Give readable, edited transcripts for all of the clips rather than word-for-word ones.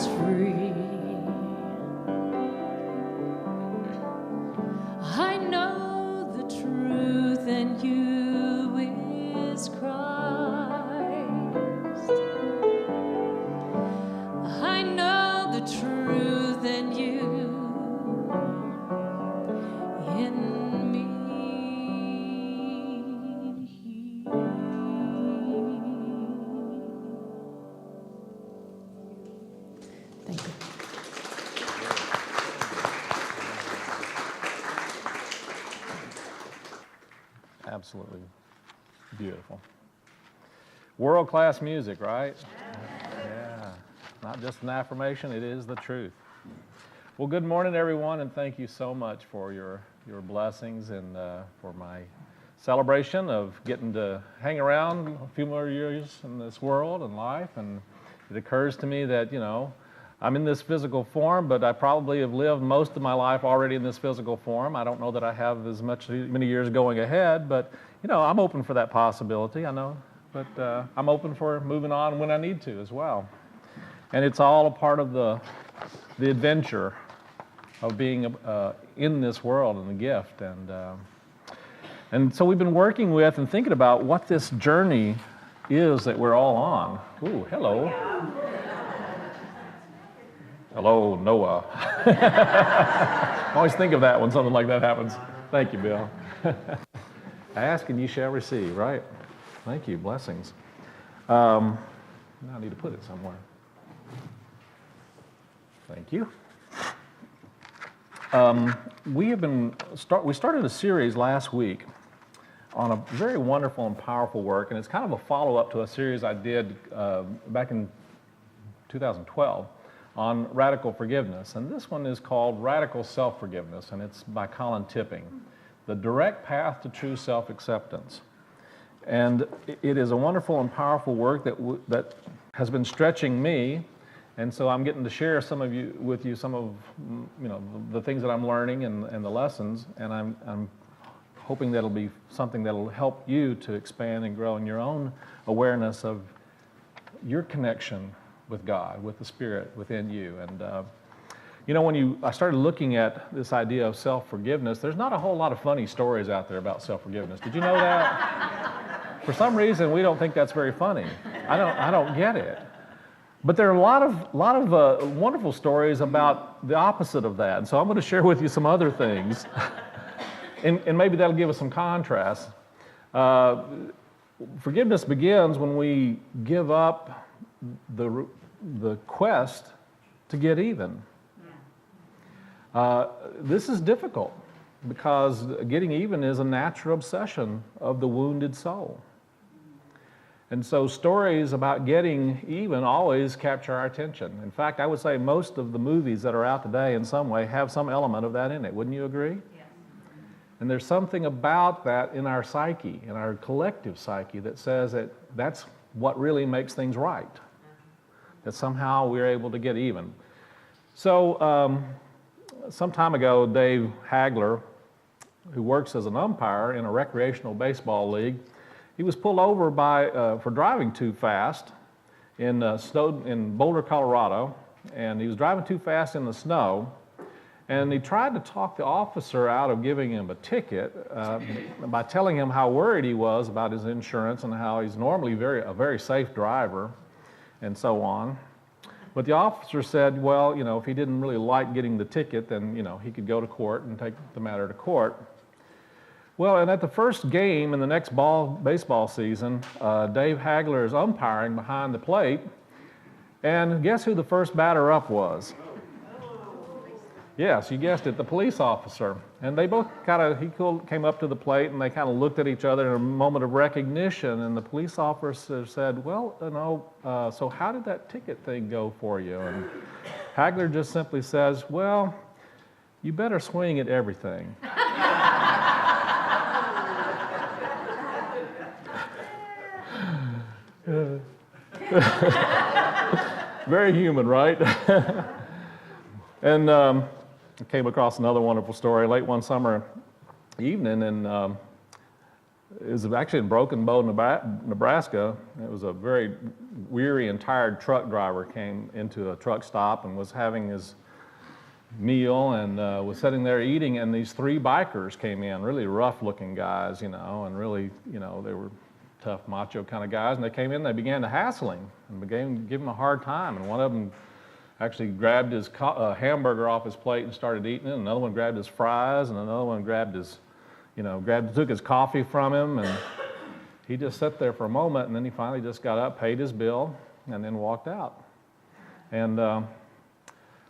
is free. I know the truth, and you is Christ. I know the truth, and you in me. Thank you. Absolutely beautiful. World-class music, right? Yeah. Not just an affirmation, it is the truth. Well, good morning, everyone, and thank you so much for your blessings and for my celebration of getting to hang around a few more years in this world and life. And it occurs to me that, you know, I'm in this physical form, but I probably have lived most of my life already in this physical form. I don't know that I have many years going ahead, but, you know, I'm open for that possibility, I know. But I'm open for moving on when I need to as well. And it's all a part of the adventure of being in this world and the gift. And so we've been working with and thinking about what this journey is that we're all on. Ooh, hello. Hello, Noah. I always think of that when something like that happens. Thank you, Bill. Ask and you shall receive, right? Thank you, blessings. Now I need to put it somewhere. Thank you. We started a series last week on a very wonderful and powerful work, and it's kind of a follow-up to a series I did back in 2012 on radical forgiveness. And this one is called Radical Self-Forgiveness, and it's by Colin Tipping, The Direct Path to True Self-Acceptance. And it is a wonderful and powerful work that has been stretching me. And so I'm getting to share with you some of the things that I'm learning and the lessons, and I'm hoping that'll be something that'll help you to expand and grow in your own awareness of your connection with God, with the Spirit within you. And when I started looking at this idea of self-forgiveness, there's not a whole lot of funny stories out there about self-forgiveness. Did you know that? For some reason, we don't think that's very funny. I don't get it. But there are a lot of wonderful stories about the opposite of that. And so I'm going to share with you some other things, and maybe that'll give us some contrast. Forgiveness begins when we give up the quest to get even. This is difficult because getting even is a natural obsession of the wounded soul. And so stories about getting even always capture our attention. In fact, I would say most of the movies that are out today in some way have some element of that in it. Wouldn't you agree? Yes. And there's something about that in our psyche, in our collective psyche, that says that that's what really makes things right. That somehow we're able to get even. So some time ago, Dave Hagler, who works as an umpire in a recreational baseball league, he was pulled over for driving too fast in Boulder, Colorado, and he was driving too fast in the snow, and he tried to talk the officer out of giving him a ticket by telling him how worried he was about his insurance and how he's normally a very safe driver and so on. But the officer said, well, if he didn't really like getting the ticket, then, he could go to court and take the matter to court. Well, and at the first game in the next baseball season, Dave Hagler is umpiring behind the plate, and guess who the first batter up was? Yes, you guessed it, the police officer. And they both he came up to the plate, and they kind of looked at each other in a moment of recognition, and the police officer said, well, so how did that ticket thing go for you? And Hagler just simply says, well, you better swing at everything. Very human, right? And I came across another wonderful story late one summer evening, and It was actually in Broken Bow, Nebraska. It was a very weary and tired truck driver came into a truck stop and was having his meal and was sitting there eating, and these three bikers came in, really rough-looking guys, and really, they were tough, macho kind of guys, and they came in, they began to hassle him and began to give him a hard time, and one of them actually grabbed his hamburger off his plate and started eating it, and another one grabbed his fries, and another one grabbed his, took his coffee from him, and he just sat there for a moment, and then he finally just got up, paid his bill, and then walked out. And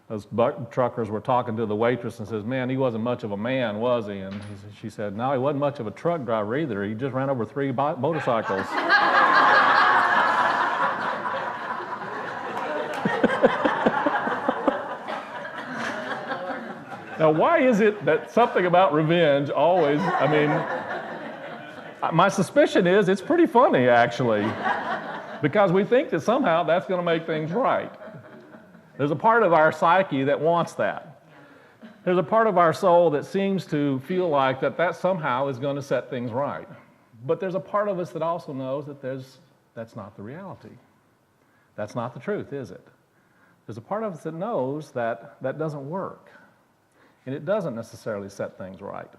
those truckers were talking to the waitress and says, "Man, he wasn't much of a man, was he?" And she said, "No, he wasn't much of a truck driver either. He just ran over three motorcycles." Now, why is it that something about revenge always, my suspicion is it's pretty funny, actually, because we think that somehow that's going to make things right. There's a part of our psyche that wants that. There's a part of our soul that seems to feel like that somehow is going to set things right. But there's a part of us that also knows that that's not the reality. That's not the truth, is it? There's a part of us that knows that doesn't work. And it doesn't necessarily set things right.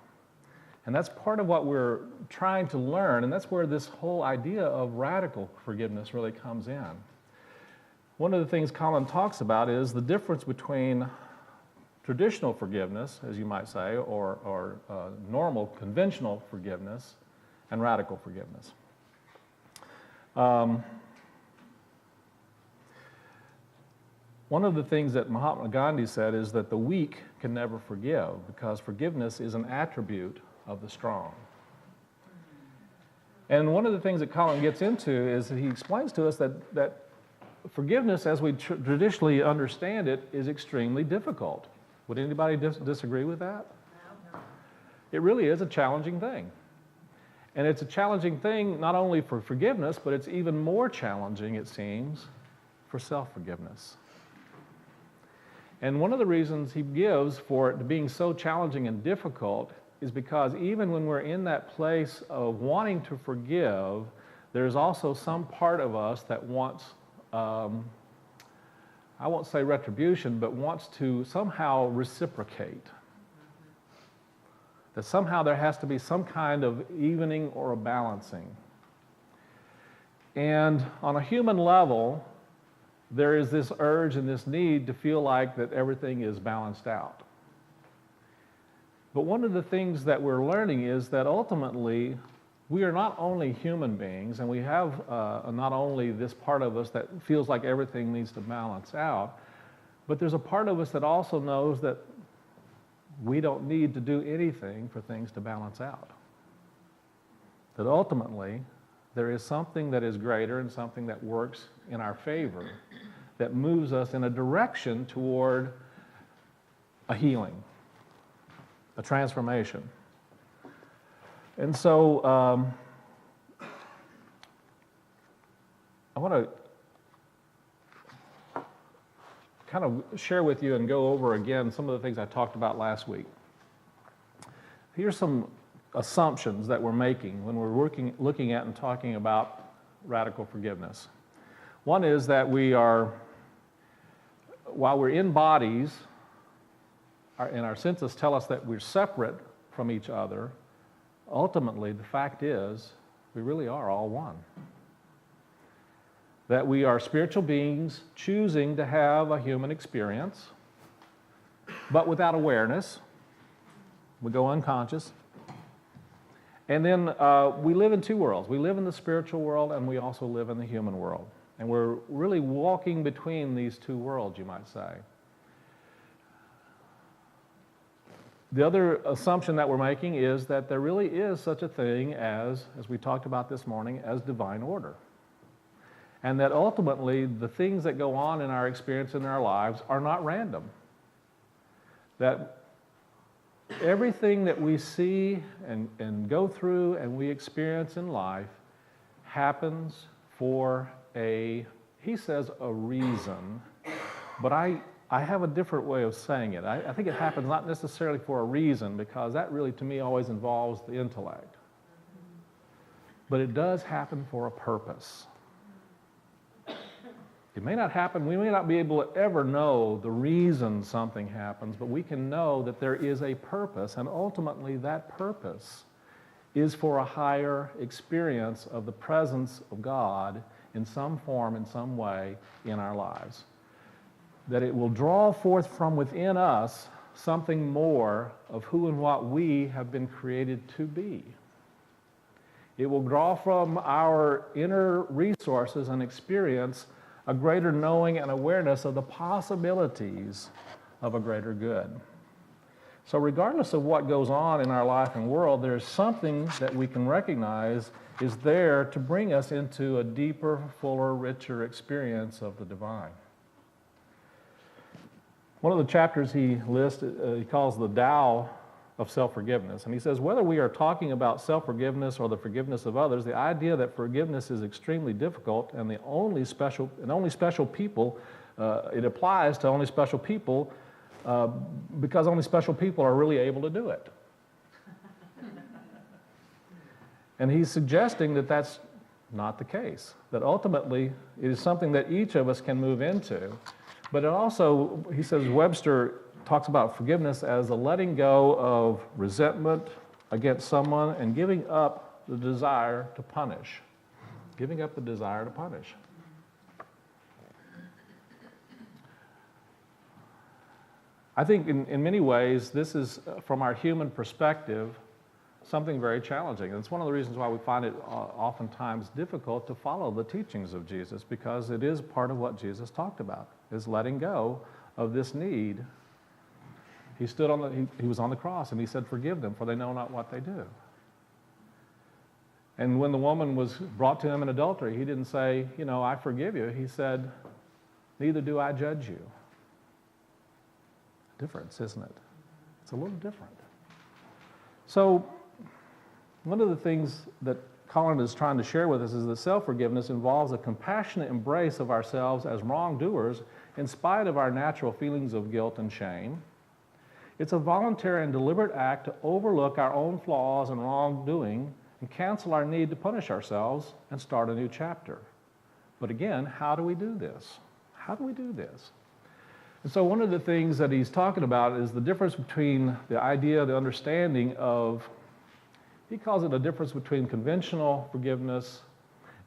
And that's part of what we're trying to learn, and that's where this whole idea of radical forgiveness really comes in. One of the things Colin talks about is the difference between traditional forgiveness, as you might say, or normal, conventional forgiveness, and radical forgiveness. One of the things that Mahatma Gandhi said is that the weak can never forgive, because forgiveness is an attribute of the strong. And one of the things that Colin gets into is that he explains to us that forgiveness, as we traditionally understand it, is extremely difficult. Would anybody disagree with that? No. It really is a challenging thing. And it's a challenging thing not only for forgiveness, but it's even more challenging, it seems, for self-forgiveness. And one of the reasons he gives for it being so challenging and difficult is because even when we're in that place of wanting to forgive, there's also some part of us that wants, I won't say retribution, but wants to somehow reciprocate. That somehow there has to be some kind of evening or a balancing. And on a human level, there is this urge and this need to feel like that everything is balanced out. But one of the things that we're learning is that ultimately we are not only human beings, and we have not only this part of us that feels like everything needs to balance out, but there's a part of us that also knows that we don't need to do anything for things to balance out. That ultimately there is something that is greater and something that works in our favor, that moves us in a direction toward a healing, a transformation. And so I want to kind of share with you and go over again some of the things I talked about last week. Here's some assumptions that we're making when we're looking at and talking about radical forgiveness. One is that while we're in bodies, and our senses tell us that we're separate from each other, ultimately the fact is we really are all one. That we are spiritual beings choosing to have a human experience, but without awareness. We go unconscious. And then we live in two worlds. We live in the spiritual world, and we also live in the human world. And we're really walking between these two worlds, you might say. The other assumption that we're making is that there really is such a thing as we talked about this morning, as divine order. And that ultimately the things that go on in our experience in our lives are not random. That everything that we see and go through and we experience in life happens for he says a reason, but I have a different way of saying it. I think it happens not necessarily for a reason, because that really to me always involves the intellect. but it does happen for a purpose. It may not happen, we may not be able to ever know the reason something happens, but we can know that there is a purpose, and ultimately that purpose is for a higher experience of the presence of God in some form, in some way in our lives. That it will draw forth from within us something more of who and what we have been created to be. It will draw from our inner resources and experience a greater knowing and awareness of the possibilities of a greater good. So regardless of what goes on in our life and world, there's something that we can recognize is there to bring us into a deeper, fuller, richer experience of the divine. One of the chapters he lists, he calls the Tao of self-forgiveness. And he says, whether we are talking about self-forgiveness or the forgiveness of others, the idea that forgiveness is extremely difficult and only special people, it applies to only special people because only special people are really able to do it. And he's suggesting that that's not the case, that ultimately it is something that each of us can move into. But it also, he says, Webster talks about forgiveness as a letting go of resentment against someone and giving up the desire to punish. Giving up the desire to punish. I think in many ways, this is, from our human perspective, something very challenging. And it's one of the reasons why we find it oftentimes difficult to follow the teachings of Jesus, because it is part of what Jesus talked about, is letting go of this need. He stood on he was on the cross and he said, forgive them, for they know not what they do. And when the woman was brought to him in adultery, he didn't say, I forgive you. He said, neither do I judge you. Difference, isn't it? It's a little different. So, one of the things that Colin is trying to share with us is that self-forgiveness involves a compassionate embrace of ourselves as wrongdoers in spite of our natural feelings of guilt and shame. It's a voluntary and deliberate act to overlook our own flaws and wrongdoing and cancel our need to punish ourselves and start a new chapter. But again, how do we do this? How do we do this? And so one of the things that he's talking about is the difference between the idea, the understanding of, he calls it a difference between conventional forgiveness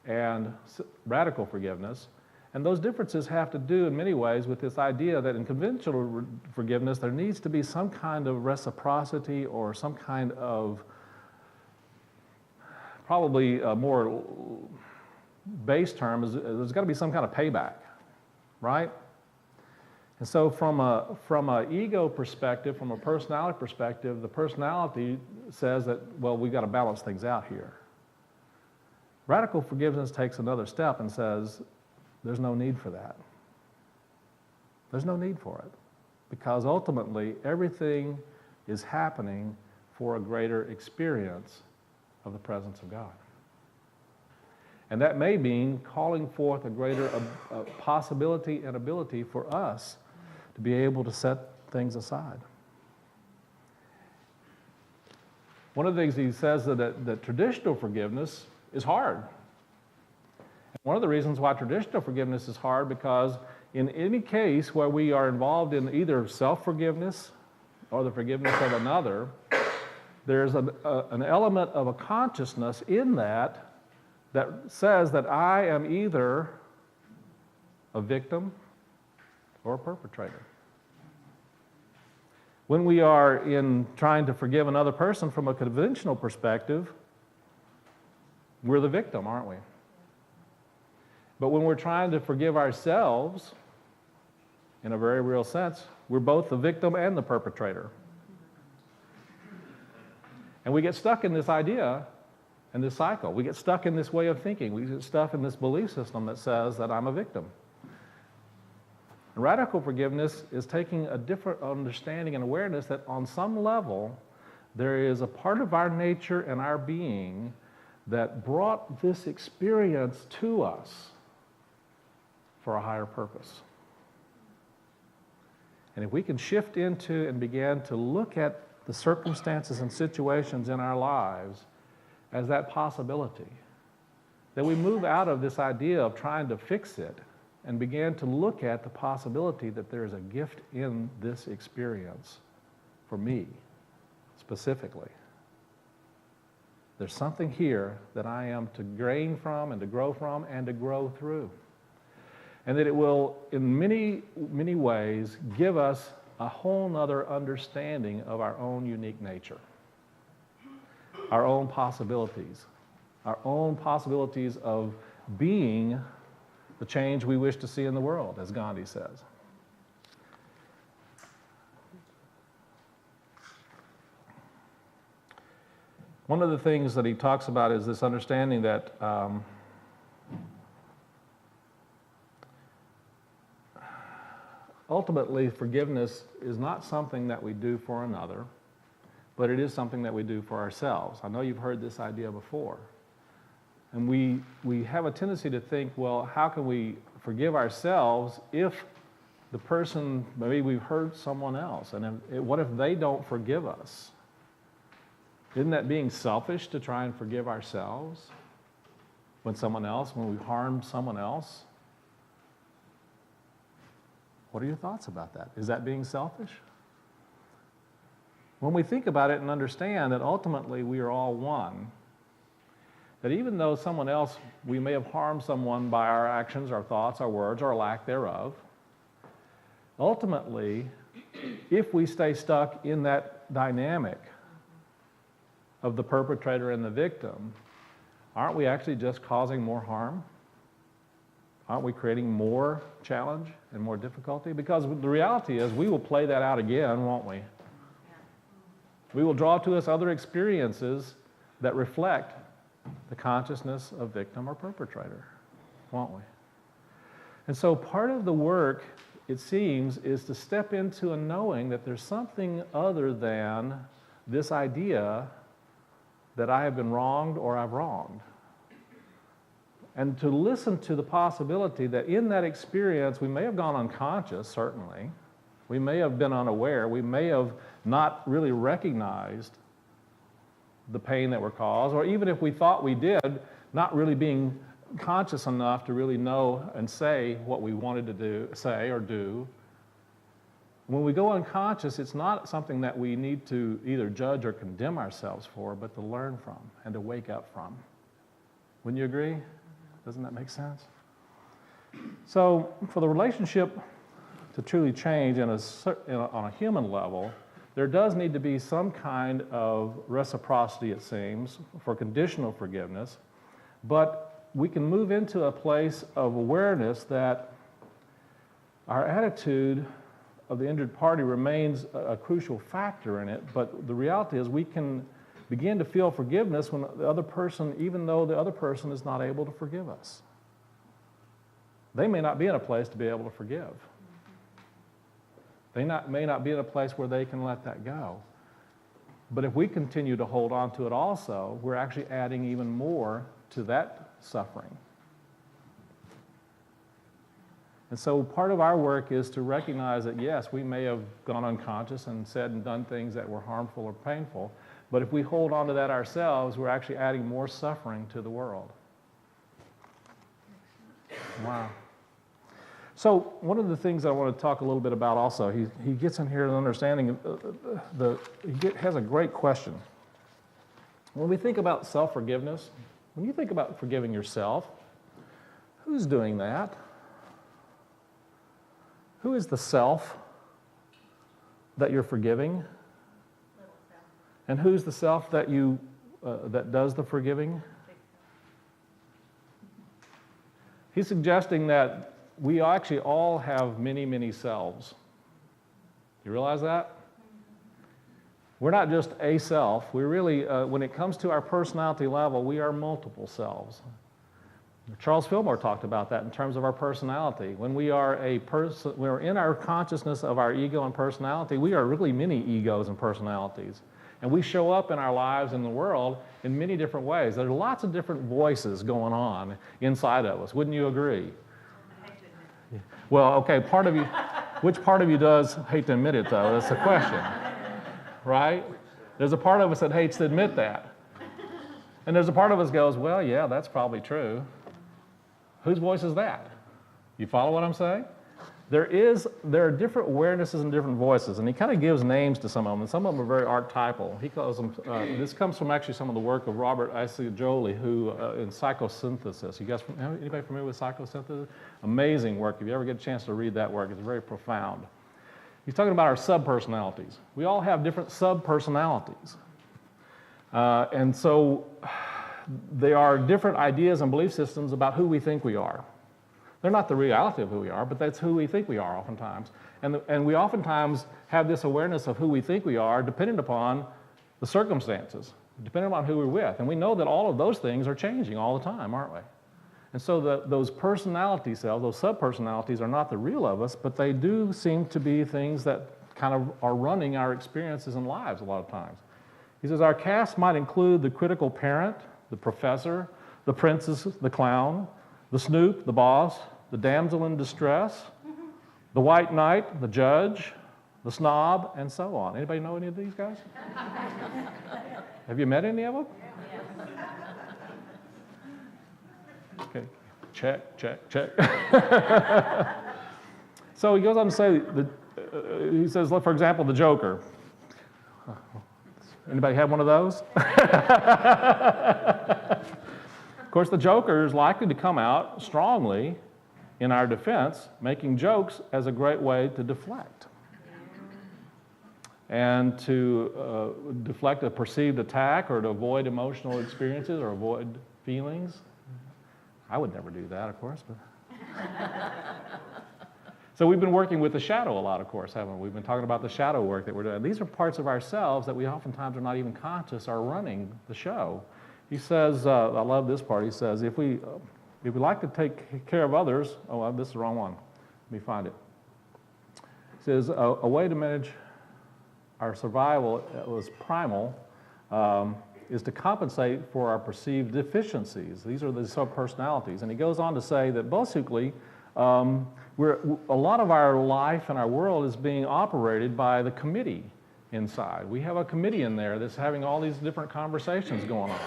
and radical forgiveness. And those differences have to do in many ways with this idea that in conventional forgiveness, there needs to be some kind of reciprocity or some kind of, probably a more base term, is there's got to be some kind of payback, right? And so from a ego perspective, from a personality perspective, the personality says that, well, we've got to balance things out here. Radical forgiveness takes another step and says, there's no need for that. There's no need for it. Because ultimately, everything is happening for a greater experience of the presence of God. And that may mean calling forth a greater possibility and ability for us to be able to set things aside. One of the things he says that traditional forgiveness is hard. And one of the reasons why traditional forgiveness is hard, because in any case where we are involved in either self-forgiveness or the forgiveness of another, there's an element of a consciousness in that says that I am either a victim or a perpetrator. When we are in trying to forgive another person from a conventional perspective, we're the victim, aren't we? But when we're trying to forgive ourselves, in a very real sense, we're both the victim and the perpetrator. And we get stuck in this idea and this cycle. We get stuck in this way of thinking. We get stuck in this belief system that says that I'm a victim. And radical forgiveness is taking a different understanding and awareness that on some level, there is a part of our nature and our being that brought this experience to us for a higher purpose. And if we can shift into and begin to look at the circumstances and situations in our lives as that possibility, that we move out of this idea of trying to fix it and begin to look at the possibility that there is a gift in this experience for me, specifically. There's something here that I am to gain from and to grow from and to grow through. And that it will, in many, many ways, give us a whole nother understanding of our own unique nature, our own possibilities of being the change we wish to see in the world, as Gandhi says. One of the things that he talks about is this understanding that ultimately forgiveness is not something that we do for another, but it is something that we do for ourselves. I know you've heard this idea before. And we have a tendency to think, well, how can we forgive ourselves if the person, maybe we've hurt someone else, and what if they don't forgive us? Isn't that being selfish to try and forgive ourselves when we harm someone else? What are your thoughts about that? Is that being selfish? When we think about it and understand that ultimately we are all one, that even though someone else, we may have harmed someone by our actions, our thoughts, our words, or lack thereof, ultimately, if we stay stuck in that dynamic of the perpetrator and the victim, aren't we actually just causing more harm? Aren't we creating more challenge and more difficulty? Because the reality is we will play that out again, won't we? We will draw to us other experiences that reflect the consciousness of victim or perpetrator, won't we? And so part of the work, it seems, is to step into a knowing that there's something other than this idea that I have been wronged or I've wronged. And to listen to the possibility that in that experience, we may have gone unconscious, certainly. We may have been unaware. We may have not really recognized the pain that were caused, or even if we thought we did, not really being conscious enough to really know and say what we wanted to say or do. When we go unconscious, it's not something that we need to either judge or condemn ourselves for, but to learn from and to wake up from. Wouldn't you agree? Doesn't that make sense? So for the relationship to truly change on a human level, there does need to be some kind of reciprocity, it seems, for conditional forgiveness, but we can move into a place of awareness that our attitude of the injured party remains a crucial factor in it, but the reality is we can begin to feel forgiveness when the other person, even though the other person is not able to forgive us. They may not be in a place to be able to forgive. They may not be in a place where they can let that go. But if we continue to hold on to it also, we're actually adding even more to that suffering. And so part of our work is to recognize that, yes, we may have gone unconscious and said and done things that were harmful or painful, but if we hold on to that ourselves, we're actually adding more suffering to the world. Wow. So one of the things I want to talk a little bit about also, he gets in here an understanding, has a great question. When we think about self-forgiveness, when you think about forgiving yourself, who's doing that? Who is the self that you're forgiving? And who's the self that that does the forgiving? He's suggesting that we actually all have many, many selves. You realize that? We're not just a self. We really, when it comes to our personality level, we are multiple selves. Charles Fillmore talked about that in terms of our personality. When we are we're in our consciousness of our ego and personality, we are really many egos and personalities. And we show up in our lives in the world in many different ways. There are lots of different voices going on inside of us. Wouldn't you agree? Well, okay, which part of you does hate to admit it, though? That's the question, right? There's a part of us that hates to admit that. And there's a part of us goes, well, yeah, that's probably true. Whose voice is that? You follow what I'm saying? There are different awarenesses and different voices, and he kind of gives names to some of them, and some of them are very archetypal. He calls them, this comes from actually some of the work of Robert Jolie, who in psychosynthesis. You guys, anybody familiar with psychosynthesis? Amazing work. If you ever get a chance to read that work, it's very profound. He's talking about our subpersonalities. We all have different subpersonalities. And so they are different ideas and belief systems about who we think we are. They're not the reality of who we are, but that's who we think we are oftentimes. And we oftentimes have this awareness of who we think we are dependent upon the circumstances, depending on who we're with. And we know that all of those things are changing all the time, aren't we? And so those personality cells, those subpersonalities are not the real of us, but they do seem to be things that kind of are running our experiences and lives a lot of times. He says, our cast might include the critical parent, the professor, the princess, the clown, the snoop, the boss, the damsel in distress, the white knight, the judge, the snob, and so on. Anybody know any of these guys? Have you met any of them? Okay, check. So he goes on to say, he says, for example, the Joker. Anybody have one of those? Of course, the Joker is likely to come out strongly in our defense, making jokes as a great way to deflect. And to deflect a perceived attack or to avoid emotional experiences or avoid feelings. I would never do that, of course. But so we've been working with the shadow a lot, of course, haven't we? We've been talking about the shadow work that we're doing. These are parts of ourselves that we oftentimes are not even conscious are running the show. He says, I love this part, he says, if we like to take care of others, this is the wrong one. Let me find it. He says, a way to manage our survival was primal, is to compensate for our perceived deficiencies. These are the subpersonalities. And he goes on to say that basically, a lot of our life and our world is being operated by the committee inside. We have a committee in there that's having all these different conversations going on.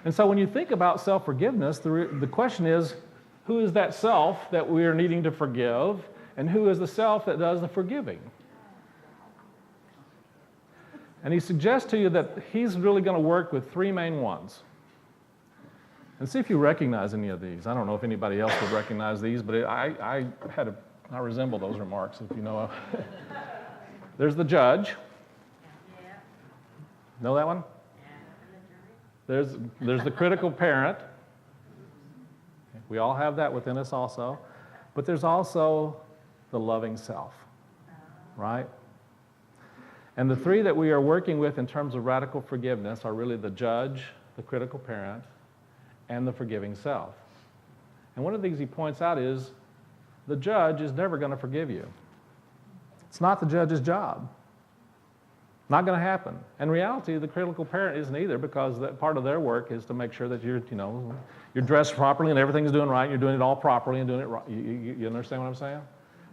And so when you think about self-forgiveness, the question is, who is that self that we are needing to forgive, and who is the self that does the forgiving? And he suggests to you that he's really going to work with three main ones. And see if you recognize any of these. I don't know if anybody else would recognize these, but I resemble those remarks, if you know. There's the judge. Know that one? There's the critical parent. We all have that within us also. But there's also the loving self, right? And the three that we are working with in terms of radical forgiveness are really the judge, the critical parent, and the forgiving self. And one of the things he points out is the judge is never going to forgive you. It's not the judge's job. Not going to happen. In reality, the critical parent isn't either, because that part of their work is to make sure that you're dressed properly and everything's doing right, you're doing it all properly and doing it right. You understand what I'm saying?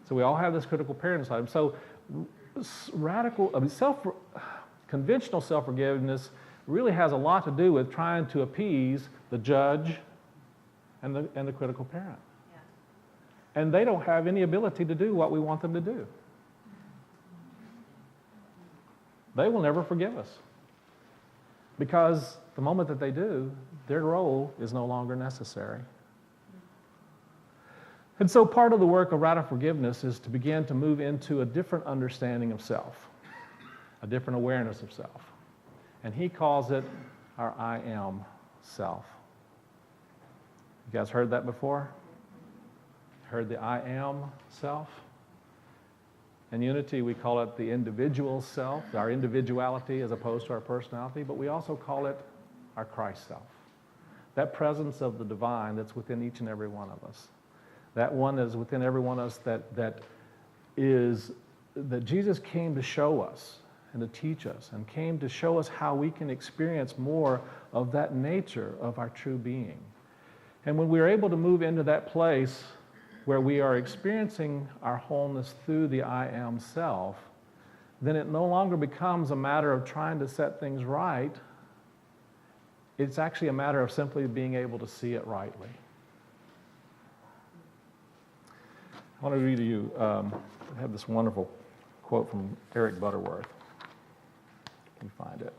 So we all have this critical parent inside. So conventional self-forgiveness really has a lot to do with trying to appease the judge and the critical parent. Yeah. And they don't have any ability to do what we want them to do. They will never forgive us, because the moment that they do, their role is no longer necessary. And so part of the work of radical forgiveness is to begin to move into a different understanding of self, a different awareness of self. And he calls it our I am self. You guys heard that before? Heard the I am self? In Unity, we call it the individual self, our individuality as opposed to our personality, but we also call it our Christ self. That presence of the divine that's within each and every one of us. That one that is within every one of us that Jesus came to show us and to teach us, and came to show us how we can experience more of that nature of our true being. And when we're able to move into that place where we are experiencing our wholeness through the I am self, then it no longer becomes a matter of trying to set things right. It's actually a matter of simply being able to see it rightly. I want to read to you, I have this wonderful quote from Eric Butterworth. Let me find it.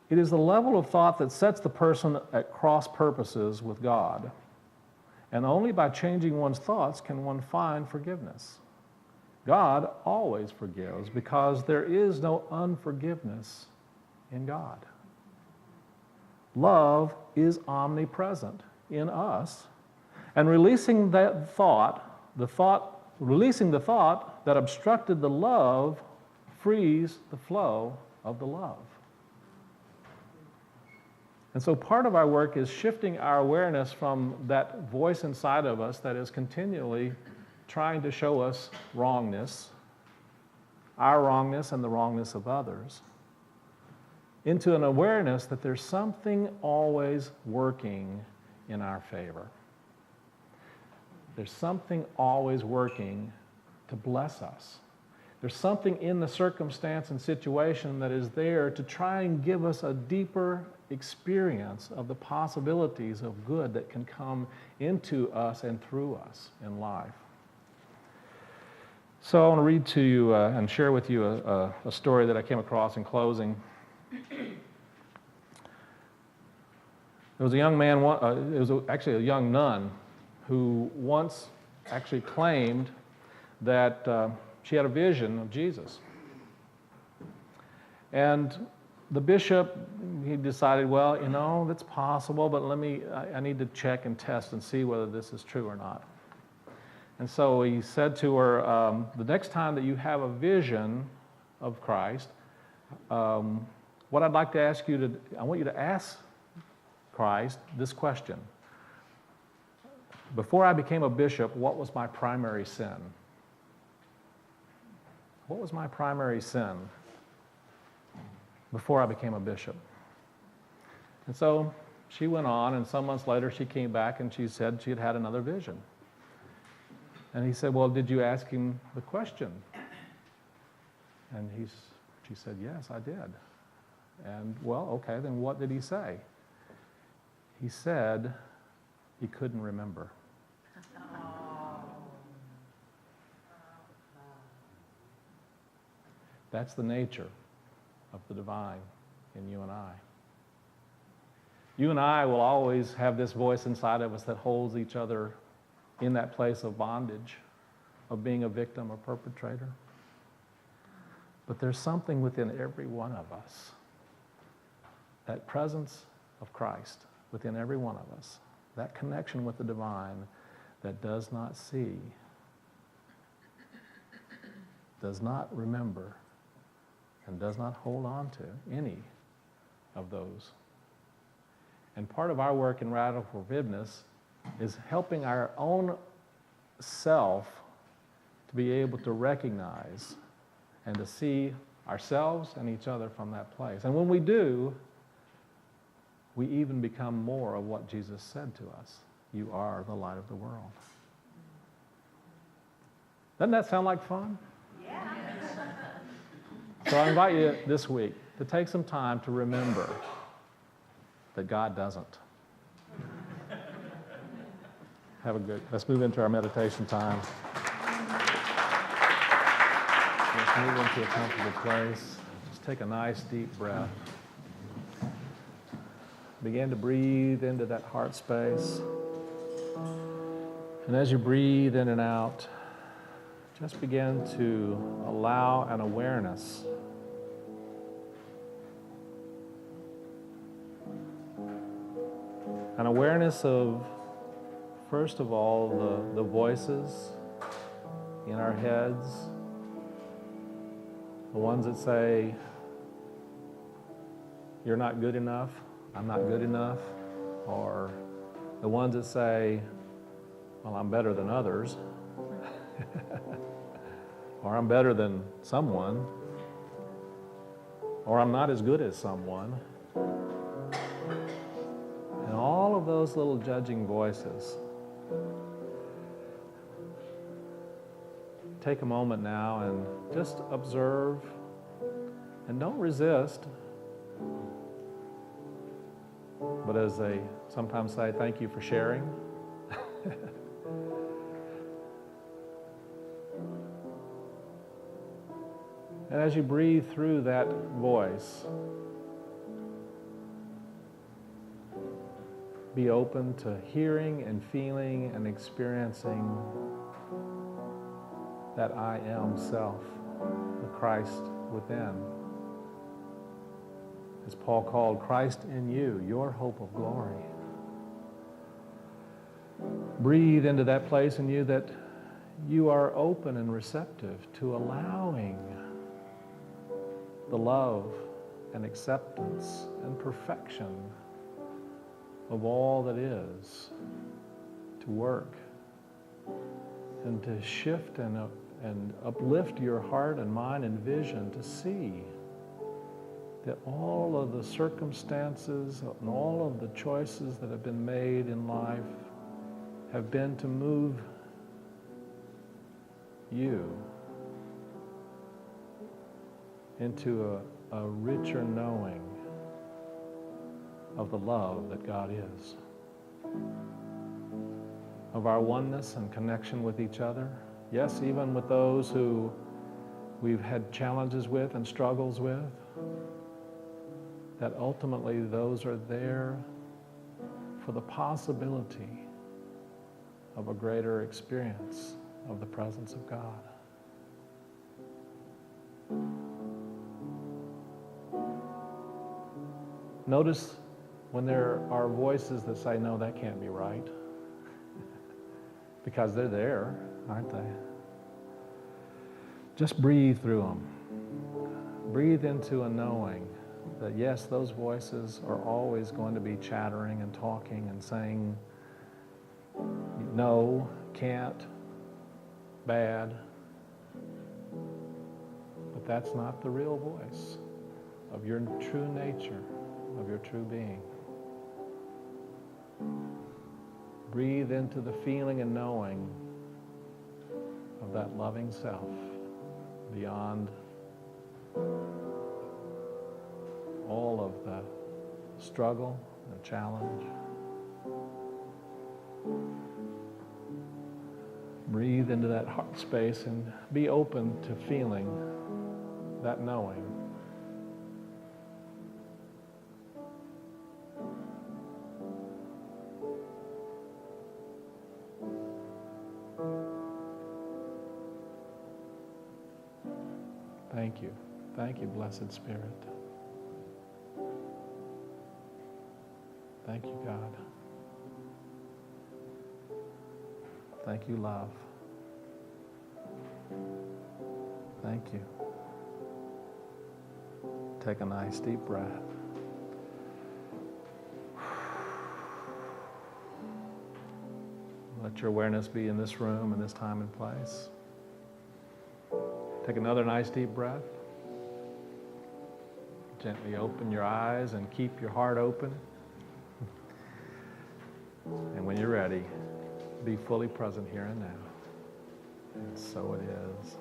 It is the level of thought that sets the person at cross purposes with God. And only by changing one's thoughts can one find forgiveness. God always forgives because there is no unforgiveness in God. Love is omnipresent in us, and releasing the thought that obstructed the love frees the flow of the love. And so part of our work is shifting our awareness from that voice inside of us that is continually trying to show us wrongness, our wrongness and the wrongness of others, into an awareness that there's something always working in our favor. There's something always working to bless us. There's something in the circumstance and situation that is there to try and give us a deeper experience of the possibilities of good that can come into us and through us in life. So I want to read to you and share with you a story that I came across in closing. There was a young man, it was actually a young nun, who once actually claimed that she had a vision of Jesus. And the bishop, he decided, well, you know, that's possible, but I need to check and test and see whether this is true or not. And so he said to her, the next time that you have a vision of Christ, what I'd like to ask you I want you to ask Christ this question. Before I became a bishop, what was my primary sin? What was my primary sin before I became a bishop? And so she went on, and some months later she came back and she said she had had another vision. And he said, well, did you ask him the question? And she said, yes, I did. And, well, okay, then what did he say? He said he couldn't remember. That's the nature of the divine in you and I. You and I will always have this voice inside of us that holds each other in that place of bondage, of being a victim or perpetrator. But there's something within every one of us, that presence of Christ within every one of us, that connection with the divine that does not see, does not remember, and does not hold on to any of those. And part of our work in radical forgiveness is helping our own self to be able to recognize and to see ourselves and each other from that place. And when we do, we even become more of what Jesus said to us. You are the light of the world. Doesn't that sound like fun? Yeah. So I invite you this week to take some time to remember that God doesn't. Let's move into our meditation time. Let's move into a comfortable place. Just take a nice deep breath. Begin to breathe into that heart space. And as you breathe in and out, just begin to allow an awareness of, first of all, the voices in our heads, the ones that say, you're not good enough, I'm not good enough, or the ones that say, well, I'm better than others, or I'm better than someone, or I'm not as good as someone. And all of those little judging voices. Take a moment now and just observe, and don't resist. but as they sometimes say, thank you for sharing. And as you breathe through that voice, be open to hearing and feeling and experiencing that I am self, the Christ within. As Paul called, Christ in you, your hope of glory. Breathe into that place in you that you are open and receptive to allowing the love and acceptance and perfection of all that is to work and to shift and uplift your heart and mind and vision to see that all of the circumstances and all of the choices that have been made in life have been to move you into a richer knowing of the love that God is, of our oneness and connection with each other. Yes, even with those who we've had challenges with and struggles with, that ultimately those are there for the possibility of a greater experience of the presence of God. Notice when there are voices that say, no, that can't be right, because they're there, aren't they? Just breathe through them. Breathe into a knowing that yes, those voices are always going to be chattering and talking and saying, no, can't, bad. But that's not the real voice of your true nature, of your true being. Breathe into the feeling and knowing of that loving self beyond all of the struggle and challenge. Breathe into that heart space and be open to feeling that knowing. Thank you. Thank you, Blessed Spirit. Thank you, God. Thank you, love. Thank you. Take a nice deep breath. Let your awareness be in this room, in this time and place. Take another nice deep breath. Gently open your eyes and keep your heart open. And when you're ready, be fully present here and now. And so it is.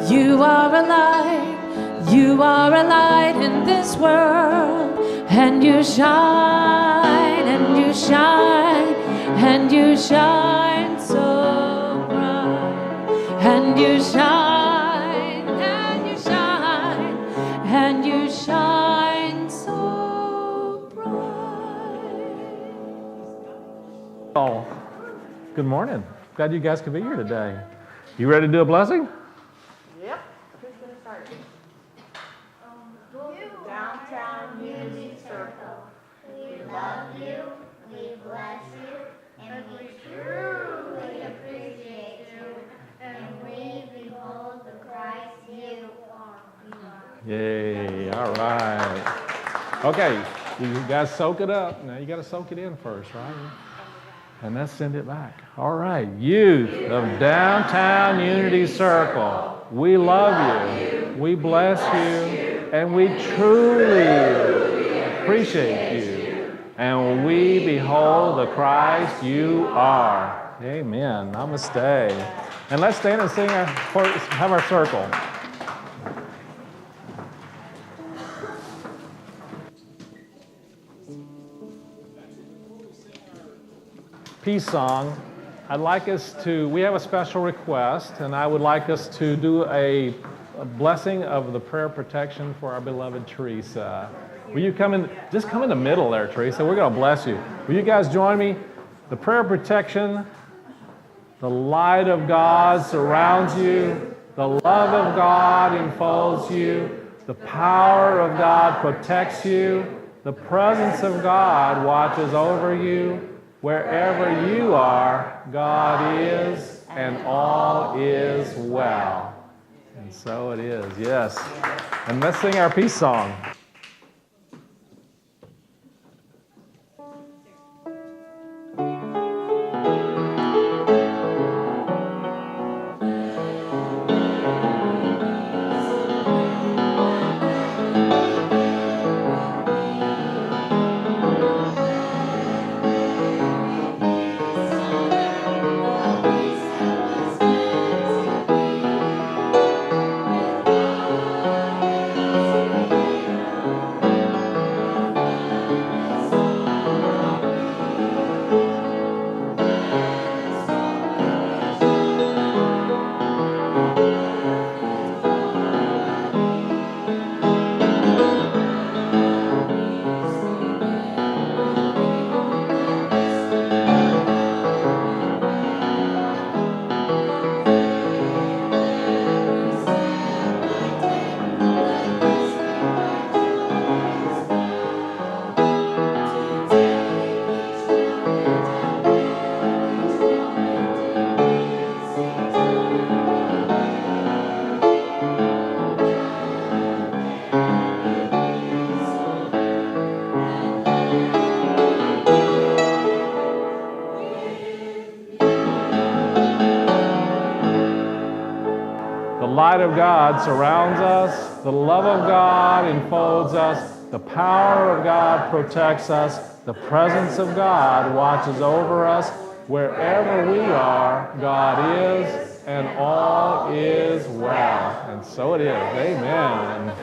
You are a light, you are a light in this world, and you shine, and you shine, and you shine so bright, and you shine, and you shine, and you shine so bright. Oh, good morning. Glad you guys could be here today. You ready to do a blessing? Yep. Who's going to start? Downtown Unity Circle. We love you, we bless you, and we truly appreciate you, and we behold the Christ you are. Yay, all right. Okay, you guys soak it up. Now you got to soak it in first, right? And let's send it back. All right, youth of Downtown Unity Circle, we love you, we bless you, and we truly appreciate you. And we behold the Christ you are. Amen. Namaste. And let's stand and sing have our circle. Peace song. I'd like us to, we have a special request, and I would like us to do a blessing of the prayer protection for our beloved Teresa. Will you come in, just come in the middle there, Teresa. We're going to bless you. Will you guys join me? The prayer protection, the light of God surrounds you, the love of God enfolds you, the power of God protects you, the presence of God watches over you. Wherever you are, God is, and all is well. And so it is, yes. And let's sing our peace song. The light of God surrounds us, the love of God enfolds us, the power of God protects us, the presence of God watches over us. Wherever we are, God is, and all is well. And so it is. Amen.